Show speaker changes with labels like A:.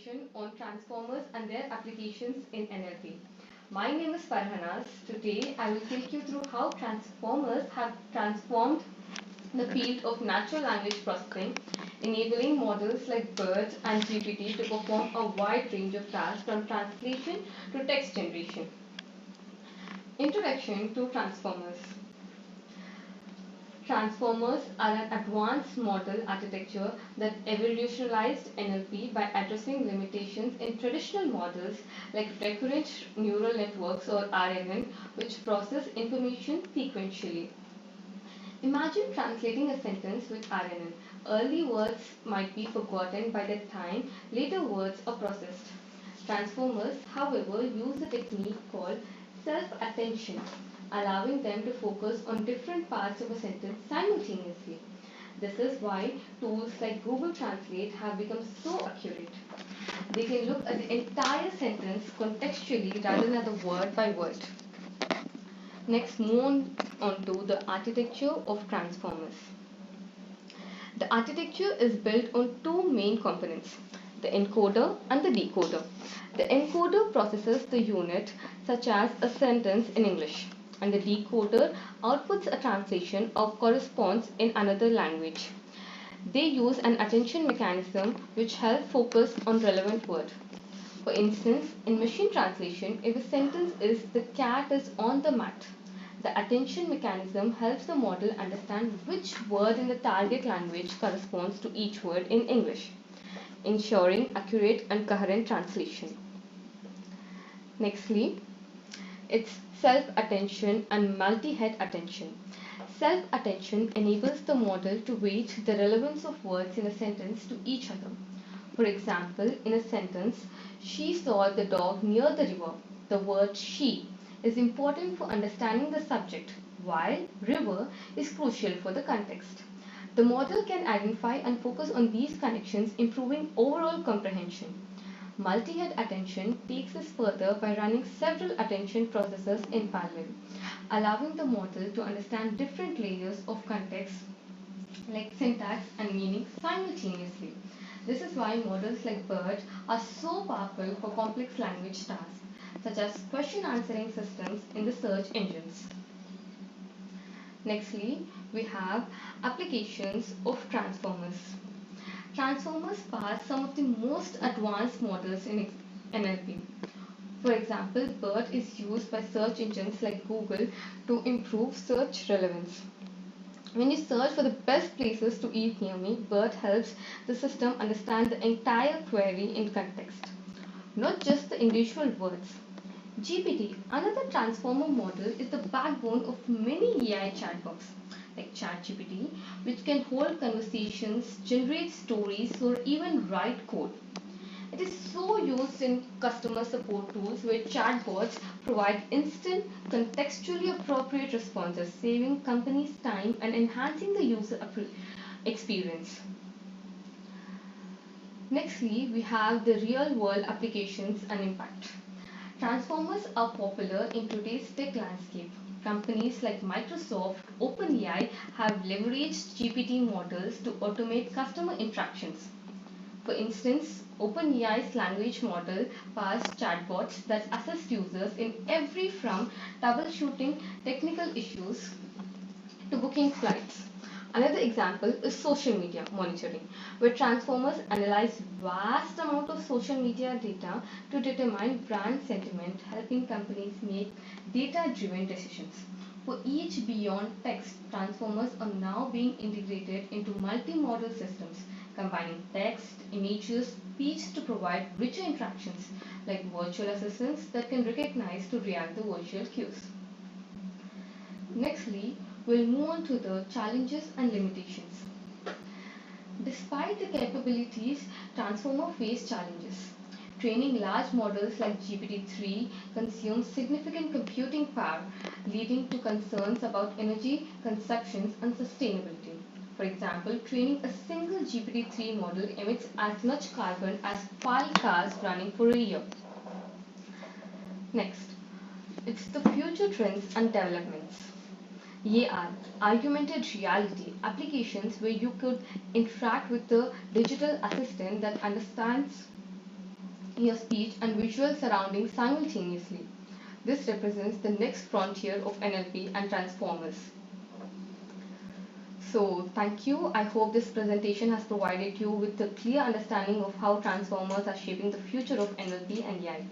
A: presentation on transformers and their applications in NLP. My name is Farhanas. Today I will take you through how transformers have transformed the field of natural language processing, enabling models like BERT and GPT to perform a wide range of tasks from translation to text generation. Introduction to transformers. Transformers are an advanced model architecture that evolutionized NLP by addressing limitations in traditional models like recurrent neural networks or RNN, which process information sequentially. Imagine translating a sentence with RNN. Early words might be forgotten by the time later words are processed. Transformers, however, use a technique called self-attention, allowing them to focus on different parts of a sentence simultaneously. This is why tools like Google Translate have become so accurate. They can look at the entire sentence contextually rather than the word by word. Next, move on to the architecture of transformers. The architecture is built on two main components, the encoder and the decoder. The encoder processes the unit, such as a sentence in English, and the decoder outputs a translation or corresponds in another language. They use an attention mechanism which helps focus on relevant word. For instance, in machine translation, if a sentence is the cat is on the mat, the attention mechanism helps the model understand which word in the target language corresponds to each word in English, ensuring accurate and coherent translation. Nextly, it's self-attention and multi-head attention. Self-attention enables the model to weight the relevance of words in a sentence to each other. For example, in a sentence, she saw the dog near the river. The word she is important for understanding the subject, while river is crucial for the context. The model can identify and focus on these connections, improving overall comprehension. Multi-head attention takes us further by running several attention processes in parallel, allowing the model to understand different layers of context like syntax and meaning simultaneously. This is why models like BERT are so powerful for complex language tasks, such as question answering systems in the search engines. Nextly, we have applications of transformers. Transformers power some of the most advanced models in NLP. For example, BERT is used by search engines like Google to improve search relevance. When you search for the best places to eat near me, BERT helps the system understand the entire query in context, not just the individual words. GPT, another transformer model, is the backbone of many AI chatbots like ChatGPT, which can hold conversations, generate stories, or even write code. It is so used in customer support tools where chatbots provide instant, contextually appropriate responses, saving companies time and enhancing the user experience. Nextly, we have the real-world applications and impact. Transformers are popular in today's tech landscape. Companies like Microsoft, OpenAI have leveraged GPT models to automate customer interactions. For instance, OpenAI's language model powers chatbots that assist users in every from troubleshooting technical issues to booking flights. Another example is social media monitoring, where transformers analyze vast amount of social media data to determine brand sentiment, helping companies make data-driven decisions. For each beyond text, transformers are now being integrated into multi-modal systems, combining text, images, speech to provide richer interactions, like virtual assistants that can recognize to react to virtual cues. Nextly, we'll move on to the challenges and limitations. Despite the capabilities, Transformer face challenges. Training large models like GPT-3 consumes significant computing power, leading to concerns about energy consumption and sustainability. For example, training a single GPT-3 model emits as much carbon as 5 cars running for a year. Next, it's the future trends and developments. AR, augmented reality, applications where you could interact with the digital assistant that understands your speech and visual surroundings simultaneously. This represents the next frontier of NLP and transformers. So, thank you. I hope this presentation has provided you with a clear understanding of how transformers are shaping the future of NLP and AI.